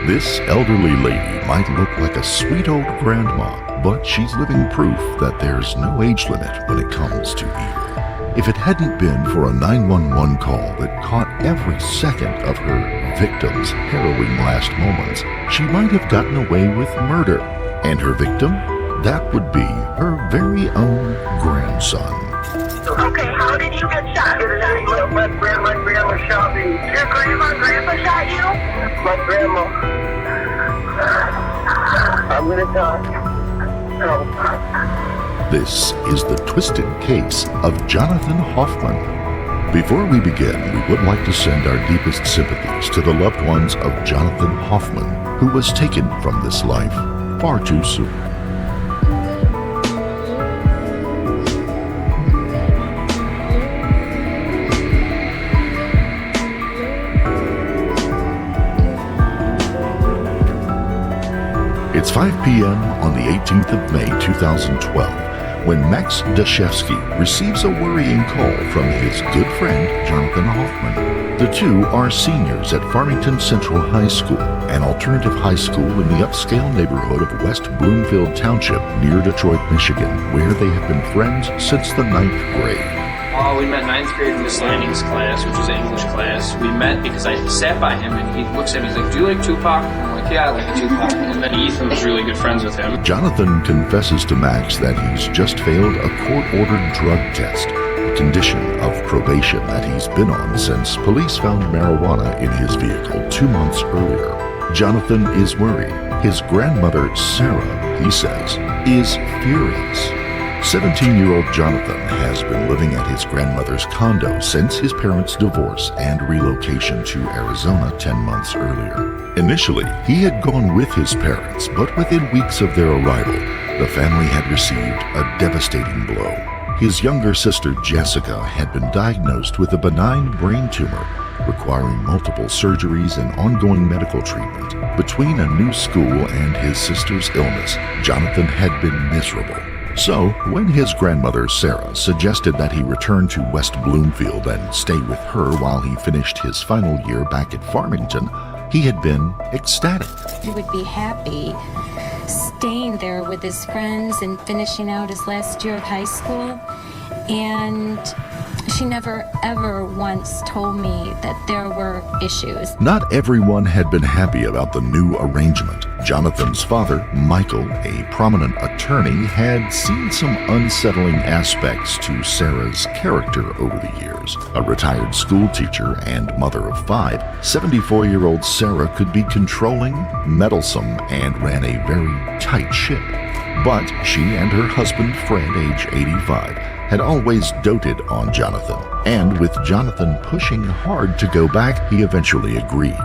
This elderly lady might look like a sweet old grandma, but she's living proof that there's no age limit when it comes to evil. If it hadn't been for a 911 call that caught every second of her victim's harrowing last moments, she might have gotten away with murder. And her victim? That would be her very own grandson. Okay, how did you get shot? My grandma shot me. Your grandma and grandpa shot you? My grandma. I'm gonna die. No. This is the twisted case of Jonathan Hoffman. Before we begin, we would like to send our deepest sympathies to the loved ones of Jonathan Hoffman, who was taken from this life far too soon. It's 5 p.m. on the 18th of May 2012 when Max Dashevsky receives a worrying call from his good friend Jonathan Hoffman. The two are seniors at Farmington Central High School, an alternative high school in the upscale neighborhood of West Bloomfield Township near Detroit, Michigan, where they have been friends since the 9th grade. We met 9th grade in Miss Landing's class, which was an English class. We met because I sat by him and he looks at me, he's like, "Do you like Tupac?" I'm like, "Yeah, I like Tupac." And then Ethan was really good friends with him. Jonathan confesses to Max that he's just failed a court-ordered drug test, a condition of probation that he's been on since police found marijuana in his vehicle 2 months earlier. Jonathan is worried. His grandmother, Sarah, he says, is furious. 17-year-old Jonathan has been living at his grandmother's condo since his parents' divorce and relocation to Arizona 10 months earlier. Initially, he had gone with his parents, but within weeks of their arrival, the family had received a devastating blow. His younger sister, Jessica, had been diagnosed with a benign brain tumor, requiring multiple surgeries and ongoing medical treatment. Between a new school and his sister's illness, Jonathan had been miserable. So, when his grandmother, Sarah, suggested that he return to West Bloomfield and stay with her while he finished his final year back at Farmington, he had been ecstatic. He would be happy staying there with his friends and finishing out his last year of high school. And she never ever once told me that there were issues. Not everyone had been happy about the new arrangement. Jonathan's father, Michael, a prominent attorney, had seen some unsettling aspects to Sarah's character over the years. A retired school teacher and mother of 5, 74-year-old Sarah could be controlling, meddlesome, and ran a very tight ship. But she and her husband, Fred, age 85, had always doted on Jonathan, and with Jonathan pushing hard to go back, he eventually agreed.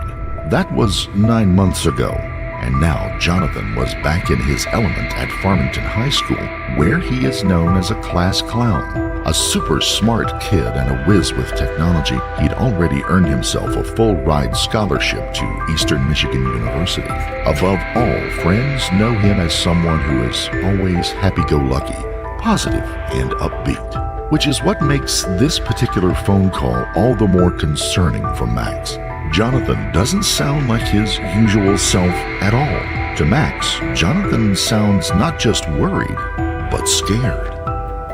That was 9 months ago, and now Jonathan was back in his element at Farmington High School, where he is known as a class clown. A super smart kid and a whiz with technology, he'd already earned himself a full-ride scholarship to Eastern Michigan University. Above all, friends know him as someone who is always happy-go-lucky, positive and upbeat, which is what makes this particular phone call all the more concerning for Max. Jonathan doesn't sound like his usual self at all. To Max, Jonathan sounds not just worried, but scared.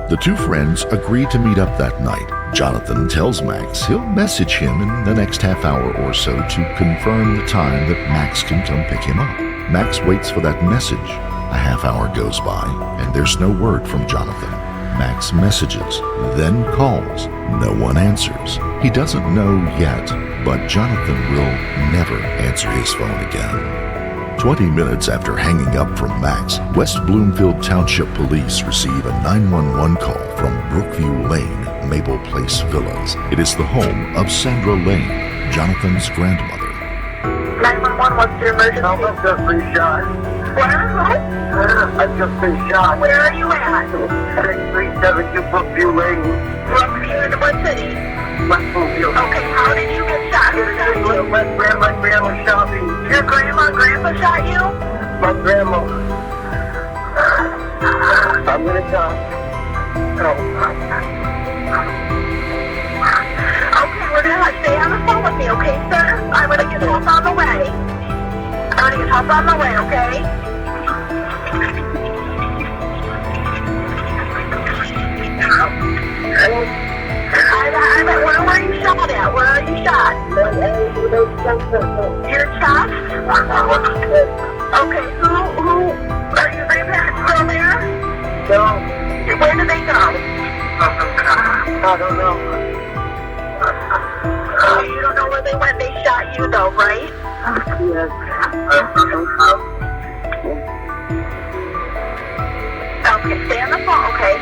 The two friends agree to meet up that night. Jonathan tells Max he'll message him in the next half hour or so to confirm the time that Max can come pick him up. Max waits for that message. A half hour goes by, and there's no word from Jonathan. Max messages, then calls. No one answers. He doesn't know yet, but Jonathan will never answer his phone again. 20 minutes after hanging up from Max, West Bloomfield Township Police receive a 911 call from Brookview Lane, Maple Place Villas. It is the home of Sandra Lane, Jonathan's grandmother. 911, what's your emergency? I've just been shot. Where? I've just been shot. Where are you at? 6372 Brookview Lane. Brookview in what city? West Bloomfield. Okay, how did you get shot? Who shot you? My grandma shot me. Your grandma and grandpa shot you? My grandma. I'm gonna die. No. Okay, we're gonna stay on the phone with me, okay, sir? I'm gonna get help on the way. Help on the way, okay? Where were you shot at? Where are you shot? Your chest? Okay, who, are your grandparents still there? No, Where did they go? I don't know. Oh, you don't know where they went? They shot you though, right? Yes. Okay, stay on the phone, okay?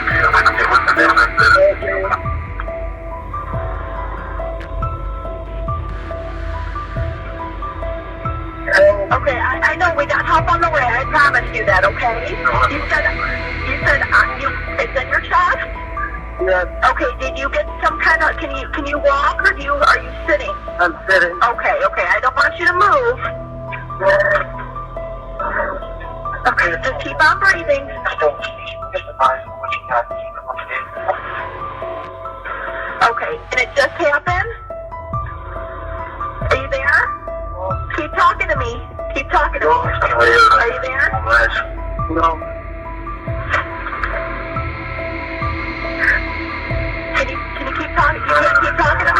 Okay, I know we got help on the way. I promise you that, okay? You said it's in your chest? Yes, Okay, did you get some kind of, can you walk or are you sitting? I'm sitting. Okay, I don't want you to move. Okay, just keep on breathing. Okay, and it just happened? Are you there? Keep talking to me. Keep talking to me. Are you there? No. Can you keep talking? You can't keep talking to me?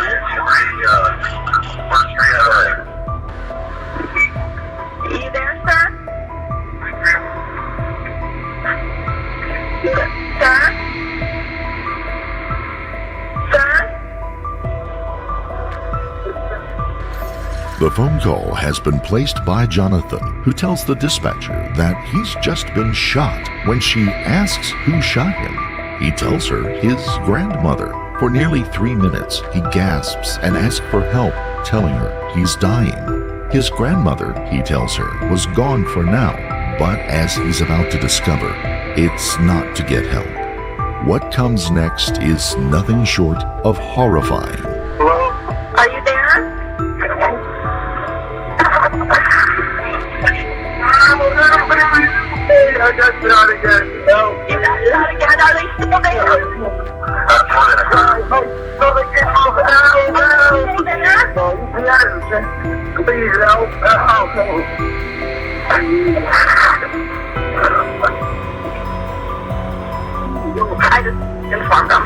Are you there, sir? Sir? Sir? The phone call has been placed by Jonathan, who tells the dispatcher that he's just been shot. When she asks who shot him, he tells her his grandmother. For nearly 3 minutes, he gasps and asks for help, telling her he's dying. His grandmother, he tells her, was gone for now, but as he's about to discover, it's not to get help. What comes next is nothing short of horrifying. Hello? Are you there? I got shot again. No. You got shot again. Are they still there? Please help. I just informed them.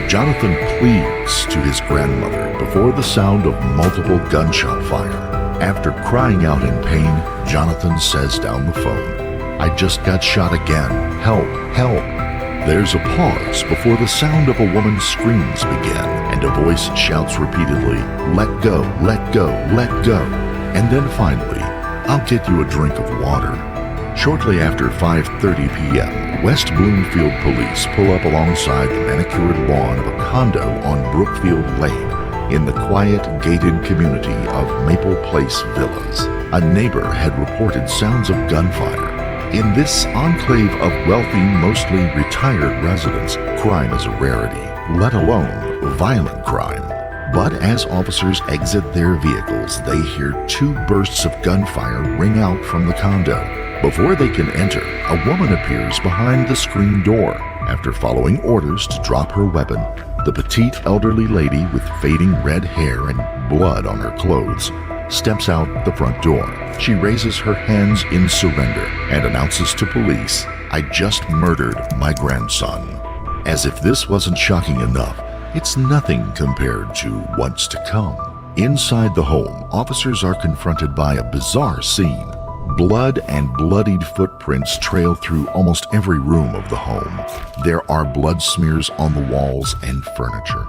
Jonathan pleads to his grandmother before the sound of multiple gunshot fire. After crying out in pain, Jonathan says down the phone, "I just got shot again. Help, help." There's a pause before the sound of a woman's screams begin, and a voice shouts repeatedly, "Let go, let go, let go." And then finally, "I'll get you a drink of water." Shortly after 5:30 p.m., West Bloomfield police pull up alongside the manicured lawn of a condo on Brookfield Lane in the quiet, gated community of Maple Place Villas. A neighbor had reported sounds of gunfire. In this enclave of wealthy, mostly retired residents, crime is a rarity, let alone violent crime. But as officers exit their vehicles, they hear 2 bursts of gunfire ring out from the condo. Before they can enter, a woman appears behind the screen door. After following orders to drop her weapon, the petite elderly lady with fading red hair and blood on her clothes steps out the front door. She raises her hands in surrender and announces to police, "I just murdered my grandson." As if this wasn't shocking enough, it's nothing compared to what's to come. Inside the home, officers are confronted by a bizarre scene. Blood and bloodied footprints trail through almost every room of the home. There are blood smears on the walls and furniture.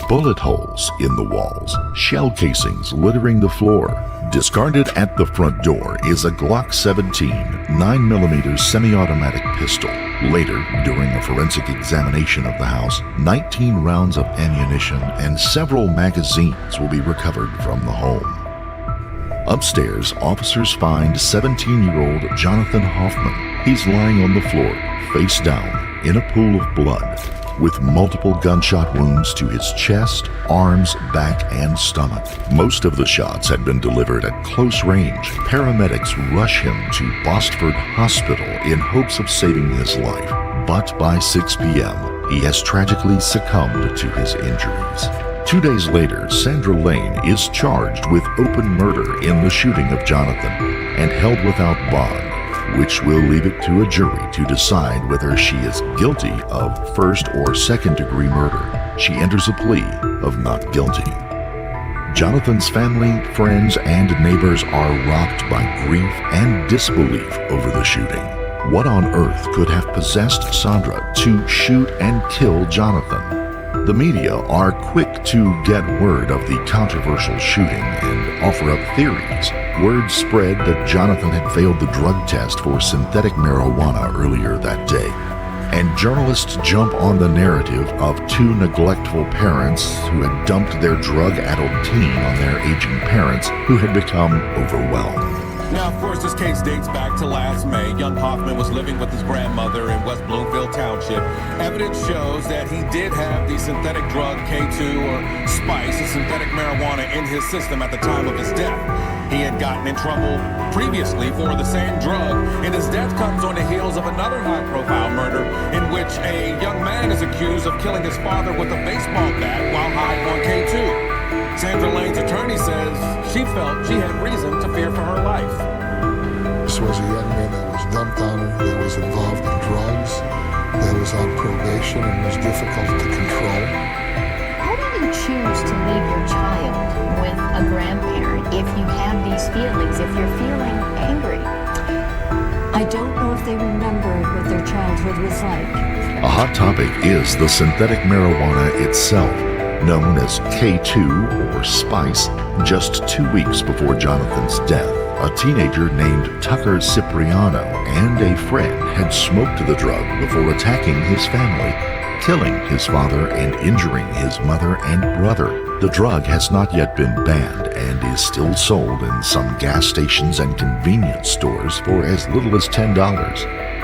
Bullet holes in the walls, shell casings littering the floor. Discarded at the front door is a Glock 17 9mm semi-automatic pistol Later, during a forensic examination of the house, 19 rounds of ammunition and several magazines will be recovered from the home. Upstairs, officers find 17-year-old Jonathan Hoffman. He's lying on the floor, face down, in a pool of blood, with multiple gunshot wounds to his chest, arms, back, and stomach. Most of the shots had been delivered at close range. Paramedics rush him to Bostford Hospital in hopes of saving his life. But by 6 p.m., he has tragically succumbed to his injuries. 2 days later, Sandra Lane is charged with open murder in the shooting of Jonathan and held without bond, which will leave it to a jury to decide whether she is guilty of first or second-degree murder. She enters a plea of not guilty. Jonathan's family, friends, and neighbors are rocked by grief and disbelief over the shooting. What on earth could have possessed Sandra to shoot and kill Jonathan? The media are quick to get word of the controversial shooting and offer up theories. Word spread that Jonathan had failed the drug test for synthetic marijuana earlier that day. And journalists jump on the narrative of two neglectful parents who had dumped their drug-addled teen on their aging parents who had become overwhelmed. Now, of course, this case dates back to last May. Young Hoffman was living with his grandmother in West Bloomfield Township. Evidence shows that he did have the synthetic drug K2 or spice, a synthetic marijuana, in his system at the time of his death. He had gotten in trouble previously for the same drug, and his death comes on the heels of another high-profile murder in which a young man is accused of killing his father with a baseball bat while high on K2. Sandra Lane's attorney says she felt she had reason to fear for her life. This was a young man that was dumbfounded, that was involved in drugs, that was on probation and was difficult to control. How do you choose to leave your child with a grandparent if you have these feelings, if you're feeling angry? I don't know if they remembered what their childhood was like. A hot topic is the synthetic marijuana itself, known as K2 or spice. Just 2 weeks before Jonathan's death, a teenager named Tucker Cipriano and a friend had smoked the drug before attacking his family, killing his father and injuring his mother and brother. The drug has not yet been banned and is still sold in some gas stations and convenience stores for as little as $10.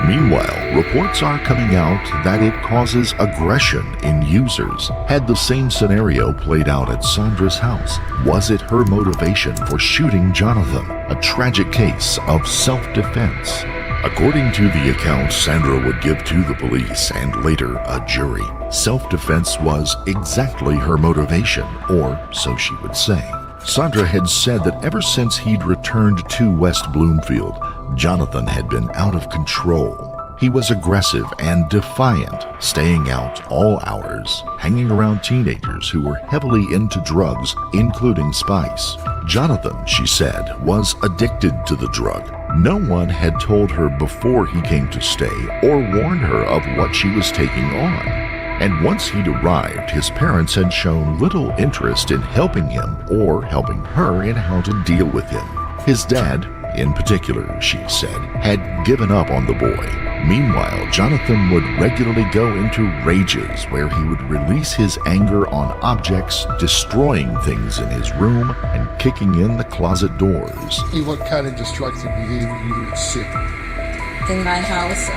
Meanwhile, reports are coming out that it causes aggression in users. Had the same scenario played out at Sandra's house? Was it her motivation for shooting Jonathan? A tragic case of self-defense. According to the account Sandra would give to the police and later a jury, self-defense was exactly her motivation, or so she would say. Sandra had said that ever since he'd returned to West Bloomfield, Jonathan had been out of control. He was aggressive and defiant, staying out all hours, hanging around teenagers who were heavily into drugs, including spice. Jonathan, she said, was addicted to the drug. No one had told her before he came to stay or warned her of what she was taking on. And once he'd arrived, his parents had shown little interest in helping him or helping her in how to deal with him. His dad, in particular, she said, had given up on the boy. Meanwhile, Jonathan would regularly go into rages where he would release his anger on objects, destroying things in his room and kicking in the closet doors. What kind of destructive behavior you would see? In my house,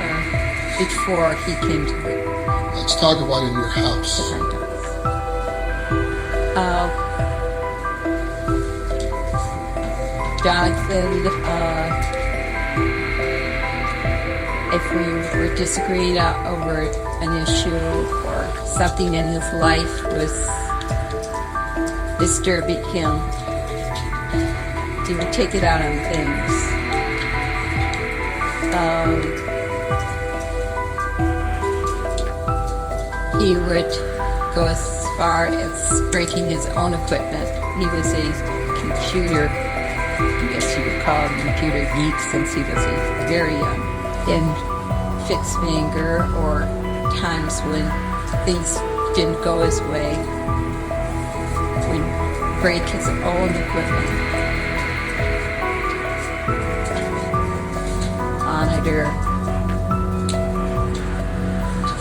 before he came to me. Let's talk about in your house. Jonathan, if we were disagreeing over an issue or something in his life was disturbing him, he would take it out on things. He would go as far as breaking his own equipment. He was a computer, I guess you would call him computer geek, since he was a very young. In fits of anger or times when things didn't go his way, would break his own equipment. Monitor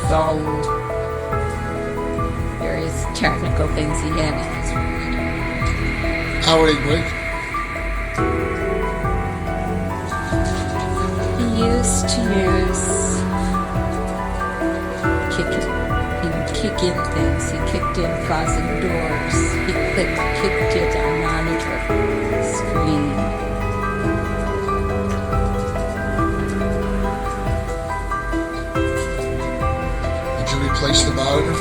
phone, various technical things he had in his room. How would he break? He used to he would kick in things. He kicked in closet doors. He kicked in a monitor screen. Did you replace the monitor?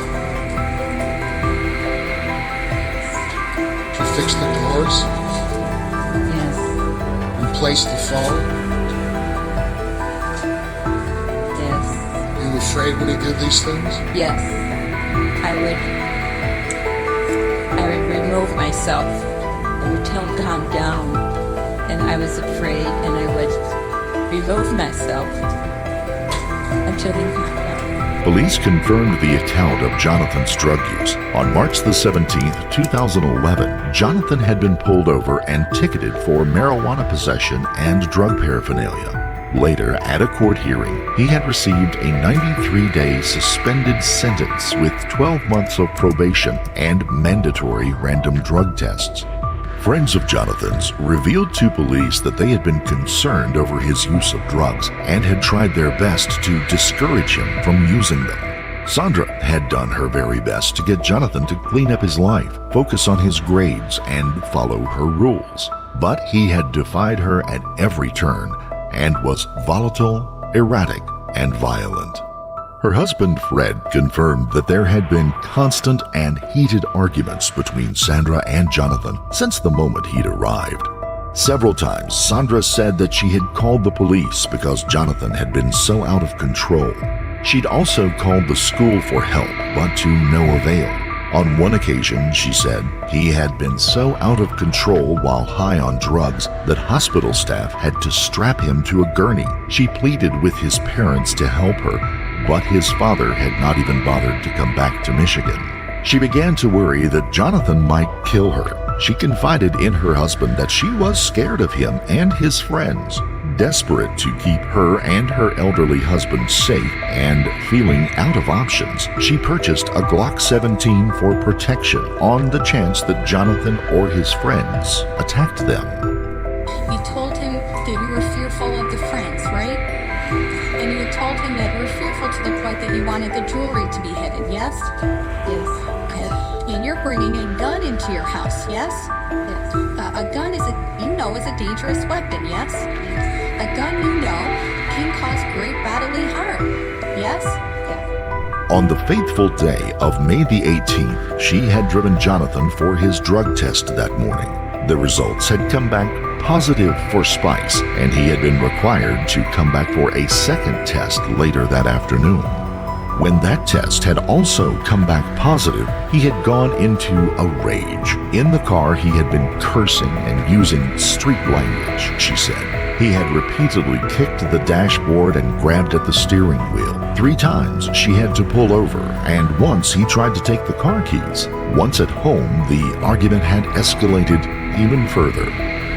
Did you fix the doors? Yes, Replace the phone? yes, Were you afraid when he did these things? yes. I would remove myself. I would tell him to calm down, and I was afraid, and I would remove myself until he calmed down. Police confirmed the account of Jonathan's drug use. On March the 17th, 2011, Jonathan had been pulled over and ticketed for marijuana possession and drug paraphernalia. Later, at a court hearing, he had received a 93-day suspended sentence with 12 months of probation and mandatory random drug tests. Friends of Jonathan's revealed to police that they had been concerned over his use of drugs and had tried their best to discourage him from using them. Sandra had done her very best to get Jonathan to clean up his life, focus on his grades, and follow her rules. But he had defied her at every turn and was volatile, erratic, and violent. Her husband, Fred, confirmed that there had been constant and heated arguments between Sandra and Jonathan since the moment he'd arrived. Several times, Sandra said that she had called the police because Jonathan had been so out of control. She'd also called the school for help, but to no avail. On one occasion, she said, he had been so out of control while high on drugs that hospital staff had to strap him to a gurney. She pleaded with his parents to help her, but his father had not even bothered to come back to Michigan. She began to worry that Jonathan might kill her. She confided in her husband that she was scared of him and his friends. Desperate to keep her and her elderly husband safe and feeling out of options, she purchased a Glock 17 for protection on the chance that Jonathan or his friends attacked them. You told him that you were fearful of the friends, right? And you told him that you were fearful to the point that you wanted the jewelry to be hidden, yes? Yes, And you're bringing a gun into your house, yes? yes, A gun is a dangerous weapon, yes? A gun, can cause great bodily harm, yes? On the fateful day of May the 18th, she had driven Jonathan for his drug test that morning. The results had come back positive for spice, and he had been required to come back for a second test later that afternoon. When that test had also come back positive, he had gone into a rage. In the car, he had been cursing and using street language, she said. He had repeatedly kicked the dashboard and grabbed at the steering wheel. 3 times she had to pull over, and once he tried to take the car keys. Once at home, the argument had escalated even further.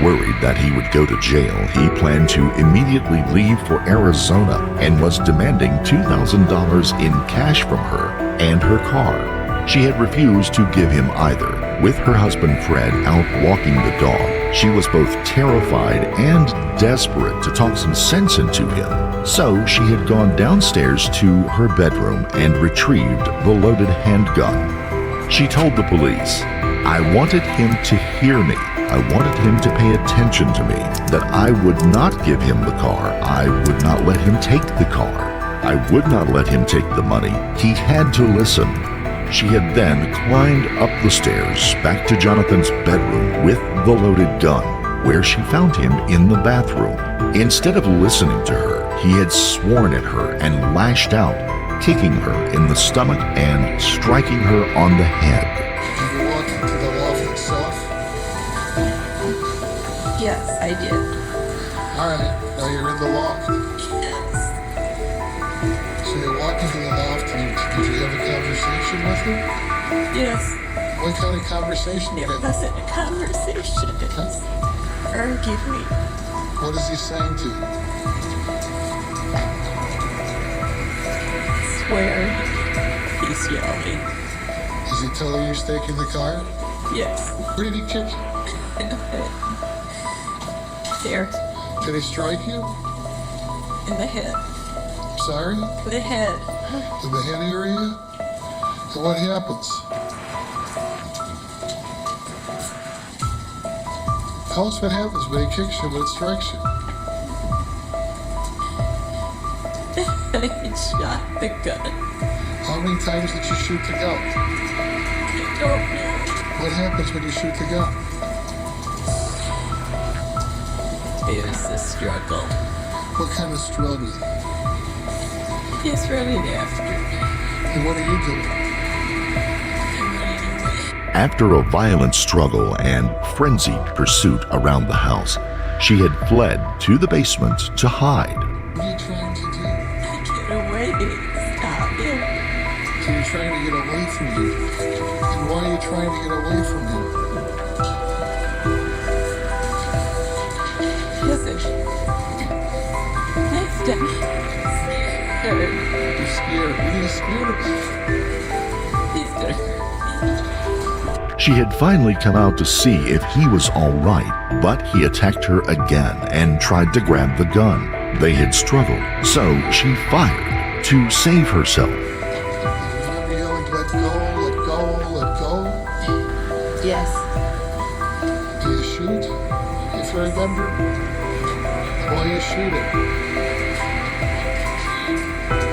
Worried that he would go to jail, he planned to immediately leave for Arizona and was demanding $2,000 in cash from her and her car. She had refused to give him either. With her husband Fred out walking the dog, she was both terrified and desperate to talk some sense into him. So she had gone downstairs to her bedroom and retrieved the loaded handgun. She told the police, "I wanted him to hear me. I wanted him to pay attention to me, that I would not give him the car. I would not let him take the car. I would not let him take the money. He had to listen." She had then climbed up the stairs back to Jonathan's bedroom with the loaded gun, where she found him in the bathroom. Instead of listening to her, he had sworn at her and lashed out, kicking her in the stomach and striking her on the head. Did you walk into the loft itself? yes, I did. All right, now you're in the loft. So you walk into the loft and did you have a conversation with him? Yes, What kind of conversation it did wasn't a conversation. It was arguing. What is he saying to you? swear. He's yelling. Is he telling you stay in the car? Yes. Where did he kick you? There. Did he strike you? In the head. Sorry? The head. In the head area? And what happens? Tell us what happens when he kicks you, when it strikes you. He shot the gun. How many times did you shoot the gun? I don't know. What happens when you shoot the gun? It was a struggle. What kind of struggle? He's running after me. And what are you doing? After a violent struggle and frenzied pursuit around the house, she had fled to the basement to hide. What are you trying to do? Get away. Stop him. So you're trying to get away from him. And why are you trying to get away from him? Listen. Next time. Scared. You're scared. What are you scared about? He's gonna hurt me. She had finally come out to see if he was all right, but he attacked her again and tried to grab the gun. They had struggled, so she fired to save herself. Remember yelling, let go, let go, let go? Yes. Do you shoot? If you remember? Why are you shooting?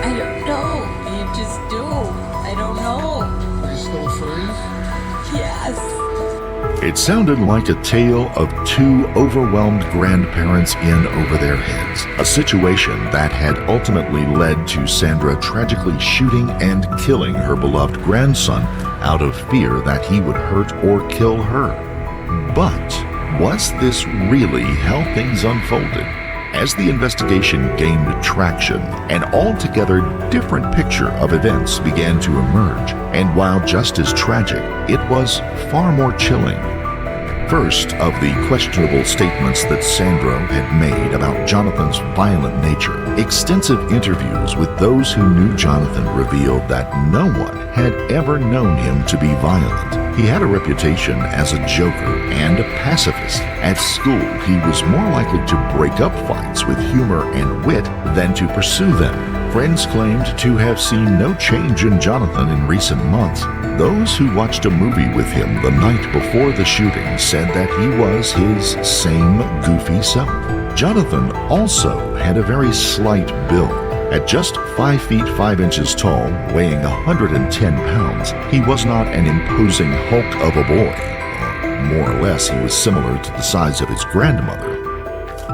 I don't know. You just do. I don't know. Are you still afraid? Yes. It sounded like a tale of two overwhelmed grandparents in over their heads, a situation that had ultimately led to Sandra tragically shooting and killing her beloved grandson out of fear that he would hurt or kill her. But was this really how things unfolded? As the investigation gained traction, an altogether different picture of events began to emerge, and while just as tragic, it was far more chilling. First, of the questionable statements that Sandra had made about Jonathan's violent nature, extensive interviews with those who knew Jonathan revealed that no one had ever known him to be violent. He had a reputation as a joker and a pacifist. At school, he was more likely to break up fights with humor and wit than to pursue them. Friends claimed to have seen no change in Jonathan in recent months. Those who watched a movie with him the night before the shooting said that he was his same goofy self. Jonathan also had a very slight build. At just 5 feet 5 inches tall, weighing 110 pounds, he was not an imposing hulk of a boy. More or less, he was similar to the size of his grandmother.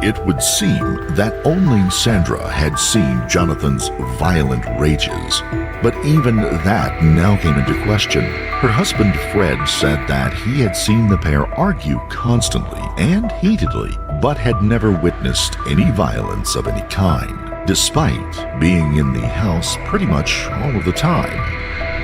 It would seem that only Sandra had seen Jonathan's violent rages, but even that now came into question. Her husband Fred said that he had seen the pair argue constantly and heatedly, but had never witnessed any violence of any kind, despite being in the house pretty much all of the time.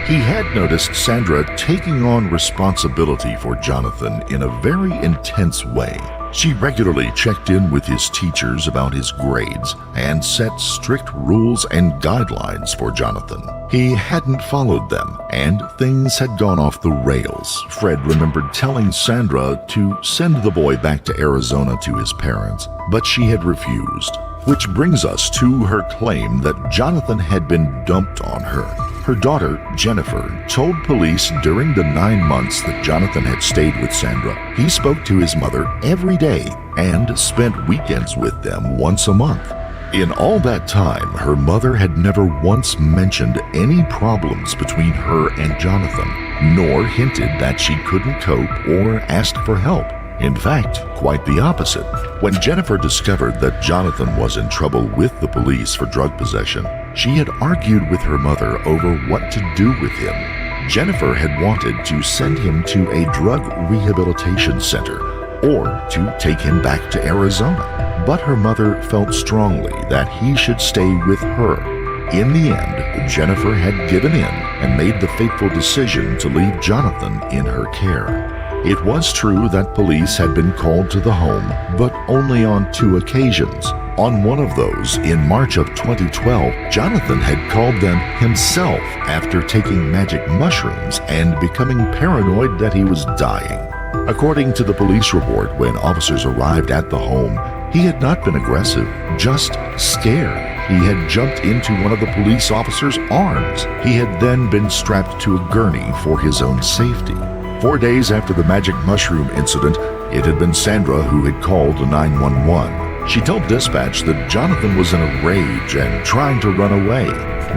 He had noticed Sandra taking on responsibility for Jonathan in a very intense way. She regularly checked in with his teachers about his grades and set strict rules and guidelines for Jonathan. He hadn't followed them, and things had gone off the rails. Fred remembered telling Sandra to send the boy back to Arizona to his parents, but she had refused. Which brings us to her claim that Jonathan had been dumped on her. Her daughter, Jennifer, told police during the 9 months that Jonathan had stayed with Sandra, he spoke to his mother every day and spent weekends with them once a month. In all that time, her mother had never once mentioned any problems between her and Jonathan, nor hinted that she couldn't cope or asked for help. In fact, quite the opposite. When Jennifer discovered that Jonathan was in trouble with the police for drug possession, she had argued with her mother over what to do with him. Jennifer had wanted to send him to a drug rehabilitation center or to take him back to Arizona, but her mother felt strongly that he should stay with her. In the end, Jennifer had given in and made the fateful decision to leave Jonathan in her care. It was true that police had been called to the home, but only on 2 occasions. On one of those, in March of 2012, Jonathan had called them himself after taking magic mushrooms and becoming paranoid that he was dying. According to the police report, when officers arrived at the home, he had not been aggressive, just scared. He had jumped into one of the police officers' arms. He had then been strapped to a gurney for his own safety. 4 days after the magic mushroom incident, it had been Sandra who had called 911. She told dispatch that Jonathan was in a rage and trying to run away.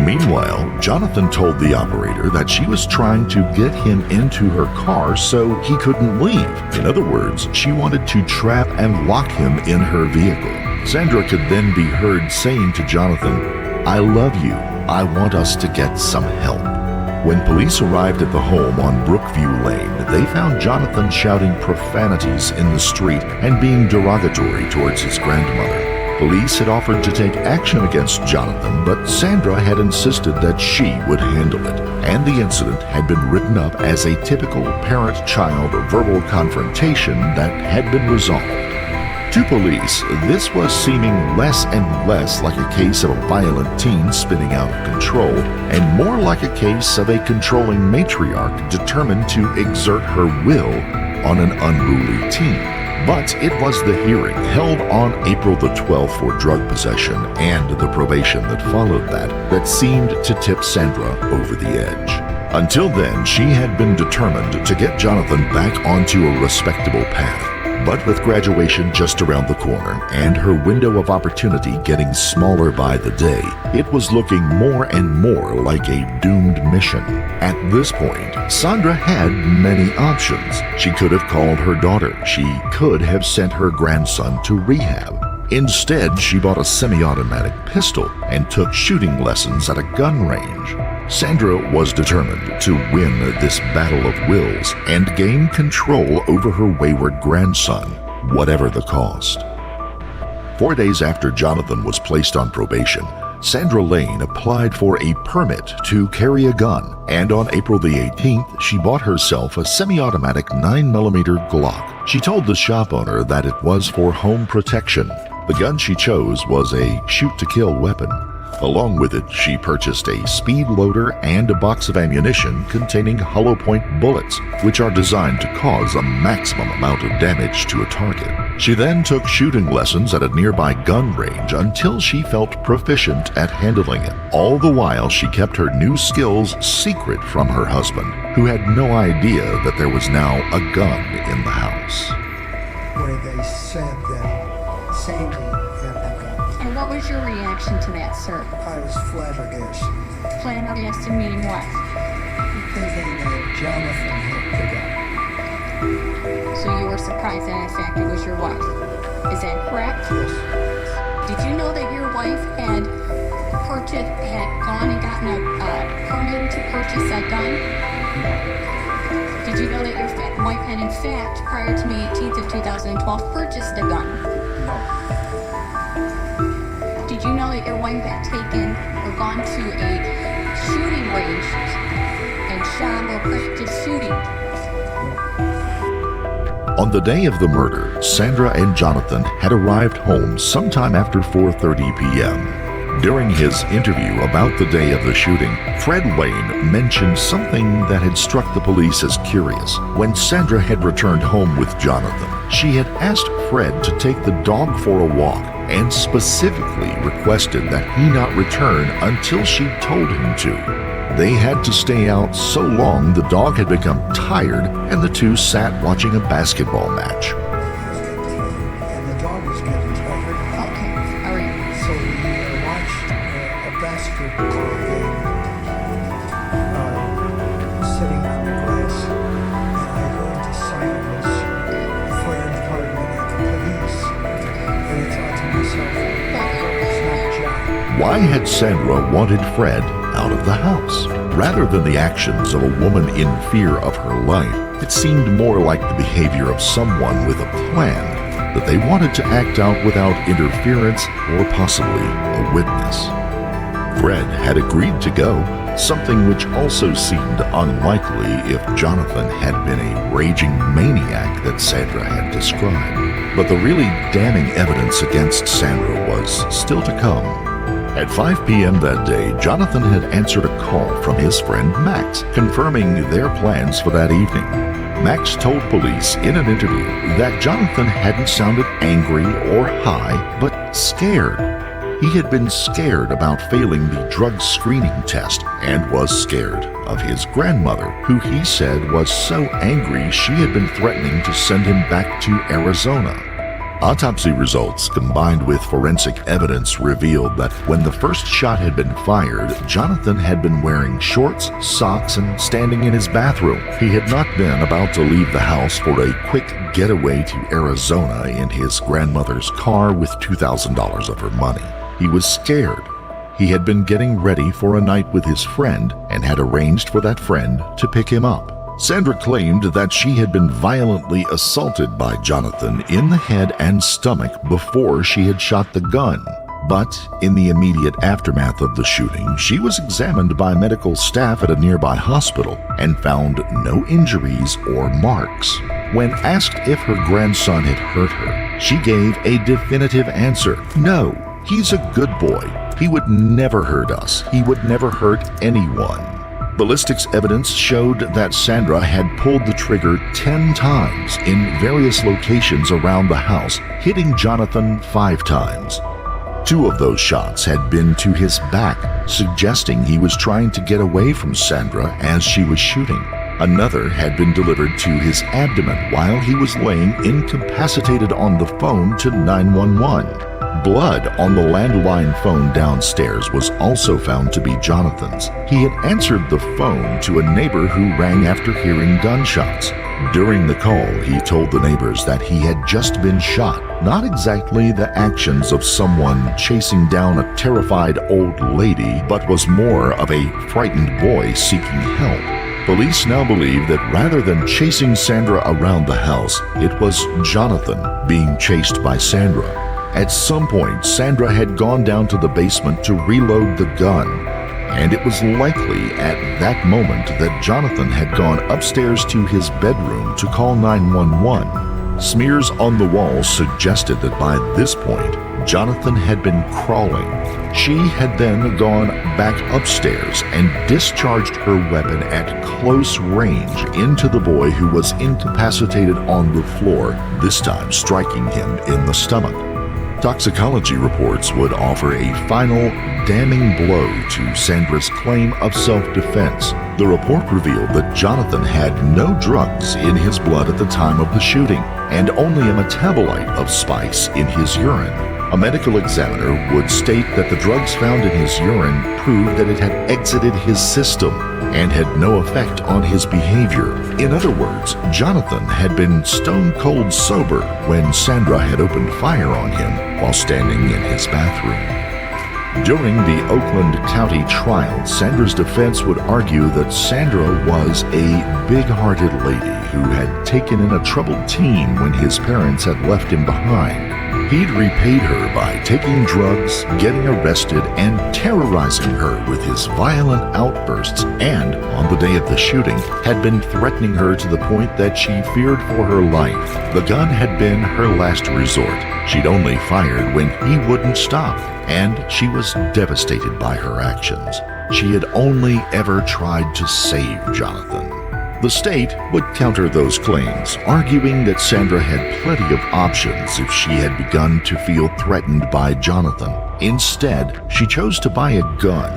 Meanwhile, Jonathan told the operator that she was trying to get him into her car so he couldn't leave. In other words, she wanted to trap and lock him in her vehicle. Sandra could then be heard saying to Jonathan, "I love you. I want us to get some help." When police arrived at the home on Brookview Lane, they found Jonathan shouting profanities in the street and being derogatory towards his grandmother. Police had offered to take action against Jonathan, but Sandra had insisted that she would handle it, and the incident had been written up as a typical parent-child verbal confrontation that had been resolved. To police, this was seeming less and less like a case of a violent teen spinning out of control, and more like a case of a controlling matriarch determined to exert her will on an unruly teen. But it was the hearing held on April the 12th for drug possession and the probation that followed that seemed to tip Sandra over the edge. Until then, she had been determined to get Jonathan back onto a respectable path. But with graduation just around the corner and her window of opportunity getting smaller by the day, it was looking more and more like a doomed mission. At this point, Sandra had many options. She could have called her daughter. She could have sent her grandson to rehab. Instead, she bought a semi-automatic pistol and took shooting lessons at a gun range. Sandra was determined to win this battle of wills and gain control over her wayward grandson, whatever the cost. 4 days after Jonathan was placed on probation, Sandra Lane applied for a permit to carry a gun, and on April the 18th, she bought herself a semi-automatic 9mm Glock. She told the shop owner that it was for home protection. The gun she chose was a shoot-to-kill weapon. Along with it, she purchased a speed loader and a box of ammunition containing hollow point bullets, which are designed to cause a maximum amount of damage to a target. She then took shooting lessons at a nearby gun range until she felt proficient at handling it. All the while, she kept her new skills secret from her husband, who had no idea that there was now a gun in the house. Where they said that Sandy had the gun. And what was your reaction to that, sir? I was flabbergasted. Flabbergasted meaning what? Thinking that Jonathan had the gun. So you were surprised that in fact it was your wife. Is that correct? Yes. Did you know that your wife had gone and gotten a permit to purchase a gun? Did you know that your wife had in fact, prior to May 18th of 2012, purchased a gun? No. Did you know that your wife had taken or gone to a shooting range and shot or practiced shooting? On the day of the murder, Sandra and Jonathan had arrived home sometime after 4:30 p.m. During his interview about the day of the shooting, Fred Wayne mentioned something that had struck the police as curious. When Sandra had returned home with Jonathan, she had asked Fred to take the dog for a walk and specifically requested that he not return until she told him to. They had to stay out so long the dog had become tired and the two sat watching a basketball match. And the dog was getting tired. Okay, all right. So we watched a basketball game sitting on the grass, and I heard the sirens, the fire department and the police, and I thought to myself, it's not John. Why had Sandra wanted Fred out of the house? Rather than the actions of a woman in fear of her life, it seemed more like the behavior of someone with a plan that they wanted to act out without interference or possibly a witness. Fred had agreed to go, something which also seemed unlikely if Jonathan had been a raging maniac that Sandra had described. But the really damning evidence against Sandra was still to come. At 5 p.m. that day, Jonathan had answered a call from his friend Max, confirming their plans for that evening. Max told police in an interview that Jonathan hadn't sounded angry or high, but scared. He had been scared about failing the drug screening test and was scared of his grandmother, who he said was so angry she had been threatening to send him back to Arizona. Autopsy results combined with forensic evidence revealed that when the first shot had been fired, Jonathan had been wearing shorts, socks, and standing in his bathroom. He had not been about to leave the house for a quick getaway to Arizona in his grandmother's car with $2,000 of her money. He was scared. He had been getting ready for a night with his friend and had arranged for that friend to pick him up. Sandra claimed that she had been violently assaulted by Jonathan in the head and stomach before she had shot the gun. But in the immediate aftermath of the shooting, she was examined by medical staff at a nearby hospital and found no injuries or marks. When asked if her grandson had hurt her, she gave a definitive answer. No, he's a good boy. He would never hurt us. He would never hurt anyone. Ballistics evidence showed that Sandra had pulled the trigger 10 times in various locations around the house, hitting Jonathan 5 times. 2 of those shots had been to his back, suggesting he was trying to get away from Sandra as she was shooting. Another had been delivered to his abdomen while he was laying incapacitated on the phone to 911. Blood on the landline phone downstairs was also found to be Jonathan's. He had answered the phone to a neighbor who rang after hearing gunshots. During the call, he told the neighbors that he had just been shot, not exactly the actions of someone chasing down a terrified old lady, but was more of a frightened boy seeking help. Police now believe that rather than chasing Sandra around the house, it was Jonathan being chased by Sandra. At some point, Sandra had gone down to the basement to reload the gun, and it was likely at that moment that Jonathan had gone upstairs to his bedroom to call 911. Smears on the walls suggested that by this point, Jonathan had been crawling. She had then gone back upstairs and discharged her weapon at close range into the boy who was incapacitated on the floor, this time striking him in the stomach. Toxicology reports would offer a final, damning blow to Sandra's claim of self-defense. The report revealed that Jonathan had no drugs in his blood at the time of the shooting, and only a metabolite of spice in his urine. A medical examiner would state that the drugs found in his urine proved that it had exited his system and had no effect on his behavior. In other words, Jonathan had been stone cold sober when Sandra had opened fire on him while standing in his bathroom. During the Oakland County trial, Sandra's defense would argue that Sandra was a big-hearted lady who had taken in a troubled teen when his parents had left him behind. He'd repaid her by taking drugs, getting arrested, and terrorizing her with his violent outbursts, and, on the day of the shooting, had been threatening her to the point that she feared for her life. The gun had been her last resort. She'd only fired when he wouldn't stop, and she was devastated by her actions. She had only ever tried to save Jonathan. The state would counter those claims, arguing that Sandra had plenty of options if she had begun to feel threatened by Jonathan. Instead, she chose to buy a gun.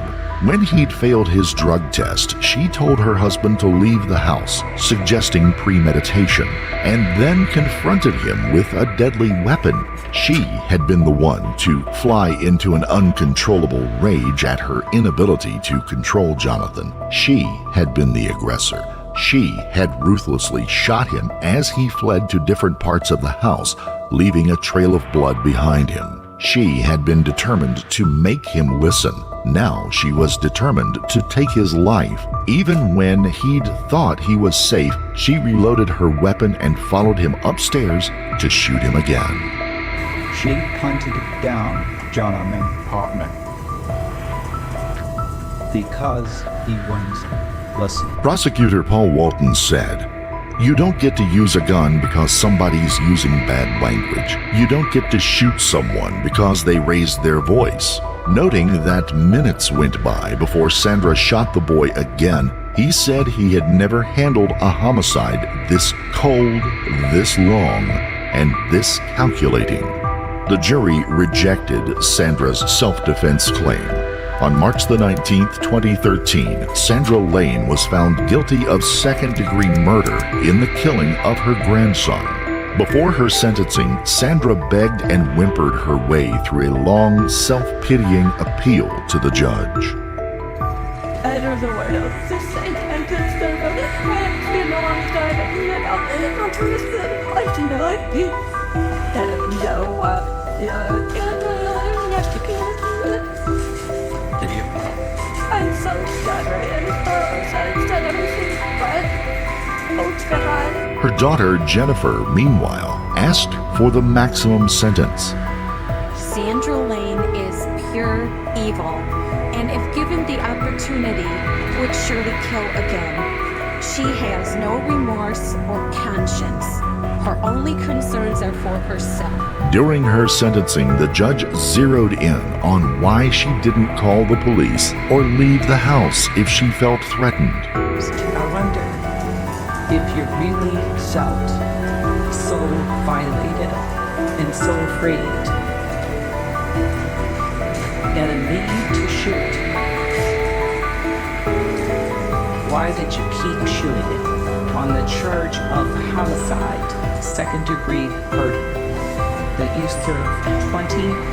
When he'd failed his drug test, she told her husband to leave the house, suggesting premeditation, and then confronted him with a deadly weapon. She had been the one to fly into an uncontrollable rage at her inability to control Jonathan. She had been the aggressor. She had ruthlessly shot him as he fled to different parts of the house, leaving a trail of blood behind him. She had been determined to make him listen. Now she was determined to take his life. Even when he'd thought he was safe, she reloaded her weapon and followed him upstairs to shoot him again. She hunted down Jonathan Hoffman. because he wouldn't listen. Prosecutor Paul Walton said, "You don't get to use a gun because somebody's using bad language. You don't get to shoot someone because they raised their voice." Noting that minutes went by before Sandra shot the boy again, he said he had never handled a homicide this cold, this long, and this calculating. The jury rejected Sandra's self-defense claim. On March the 19th, 2013, Sandra Lane was found guilty of second-degree murder in the killing of her grandson. Before her sentencing, Sandra begged and whimpered her way through a long, self-pitying appeal to the judge. I don't know what else to say. I just don't know. It's been a long time. I don't know. I'm person. I do not think that I know I don't have to go. Did you? I'm so sorry. I'm sorry. I've done everything but oh God. Her daughter, Jennifer, meanwhile, asked for the maximum sentence. Sandra Lane is pure evil, and if given the opportunity, would surely kill again. She has no remorse or conscience. Her only concerns are for herself. During her sentencing, the judge zeroed in on why she didn't call the police or leave the house if she felt threatened. I wonder if you really felt so violated and so afraid and a need to shoot. Why did you keep shooting on the charge of homicide, second-degree murder, that you served 20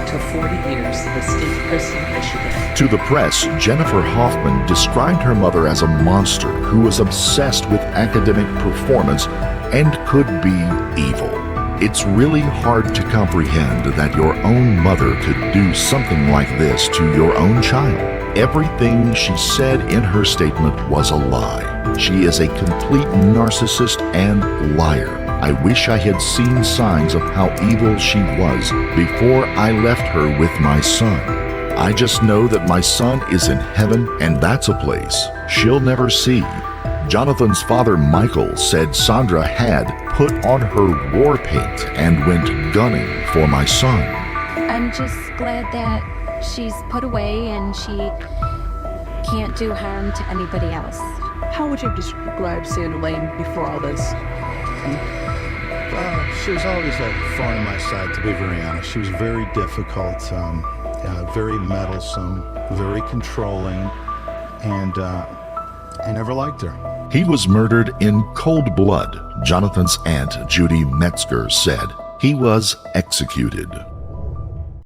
to 40 years in the state prison of Michigan? To the press, Jennifer Hoffman described her mother as a monster who was obsessed with academic performance and could be evil. It's really hard to comprehend that your own mother could do something like this to your own child. Everything she said in her statement was a lie. She is a complete narcissist and liar. I wish I had seen signs of how evil she was before I left her with my son. I just know that my son is in heaven, and that's a place she'll never see. Jonathan's father, Michael, said Sandra had put on her war paint and went gunning for my son. I'm just glad that she's put away and she can't do harm to anybody else. How would you describe Sandra Lane before all this? She was always a thorn in my side, to be very honest. She was very difficult, very meddlesome, very controlling, and I never liked her. He was murdered in cold blood, Jonathan's aunt, Judy Metzger, said. He was executed.